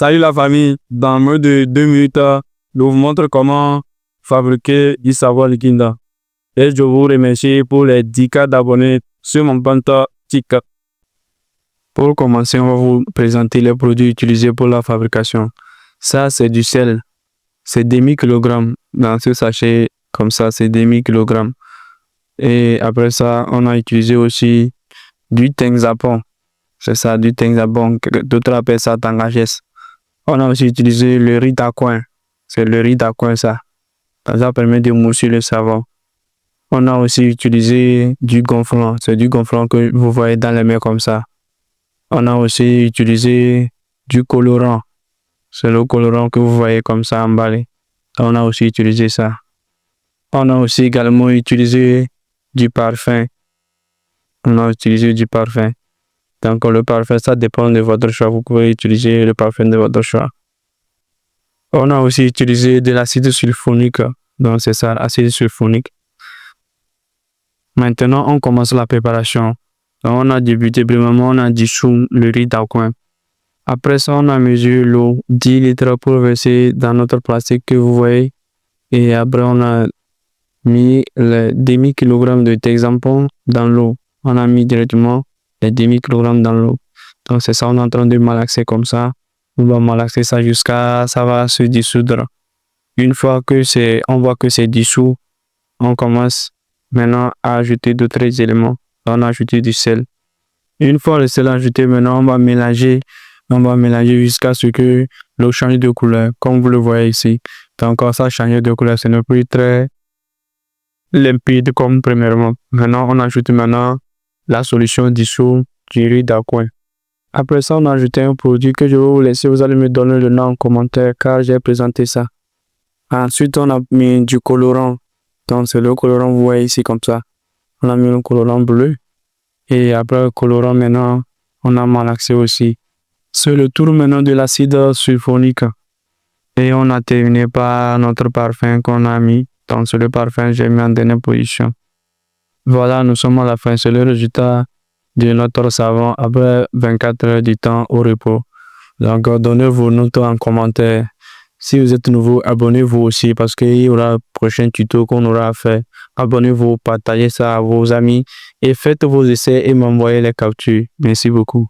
Salut la famille, dans moins de 2 minutes, je vous montre comment fabriquer du savon liquide. Et je vous remercie pour les 10K d'abonnés sur mon compte TikTok. Pour commencer, on va vous présenter les produits utilisés pour la fabrication. Ça, c'est du sel. C'est demi-kilogramme. Dans ce sachet, comme ça, c'est demi-kilogramme. Et après ça, on a utilisé aussi du Tenzapon. C'est ça, du Tenzapon. D'autres appellent ça Tangages. On a aussi utilisé le riz d'aquin. C'est le riz d'aquin, ça. Ça permet de mousser le savon. On a aussi utilisé du gonflant. C'est du gonflant que vous voyez dans les mains comme ça. On a aussi utilisé du colorant. C'est le colorant que vous voyez comme ça emballé. On a aussi utilisé ça. On a aussi également utilisé du parfum. On a utilisé du parfum. Donc le parfum, ça dépend de votre choix. Vous pouvez utiliser le parfum de votre choix. On a aussi utilisé de l'acide sulfonique. Donc c'est ça, l'acide sulfonique. Maintenant, on commence la préparation. Donc, on a débuté, premièrement, on a dissous le riz d'aquin. Après ça, on a mesuré l'eau, 10 litres pour verser dans notre plastique que vous voyez. Et après, on a mis les demi-kilogramme de Tenzapon dans l'eau. On a mis directement les demi-kilogrammes dans l'eau. Donc, c'est ça, on est en train de malaxer comme ça. On va malaxer ça jusqu'à ça va se dissoudre. Une fois que on voit que c'est dissous, on commence maintenant à ajouter d'autres éléments. On a ajouté du sel. Une fois le sel ajouté, maintenant on va mélanger jusqu'à ce que l'eau change de couleur, comme vous le voyez ici. Donc ça change de couleur, ce n'est plus très limpide comme premièrement. Maintenant on ajoute la solution dissoute du riz d'aquin. Après ça, on a ajouté un produit que je vais vous laisser. Vous allez me donner le nom en commentaire car j'ai présenté ça. Ensuite, on a mis du colorant. Donc, c'est le colorant, vous voyez ici comme ça. On a mis le colorant bleu. Et après le colorant, maintenant, on a malaxé aussi. C'est le tour maintenant de l'acide sulfonique. Et on a terminé par notre parfum qu'on a mis. Donc, c'est le parfum, j'ai mis en dernière position. Voilà, nous sommes à la fin. C'est le résultat de notre savon après 24 heures du temps au repos. Donc, donnez vos notes en commentaire. Si vous êtes nouveau, abonnez-vous aussi parce qu'il y aura un prochain tuto qu'on aura à faire. Abonnez-vous, partagez ça à vos amis et faites vos essais et m'envoyez les captures. Merci beaucoup.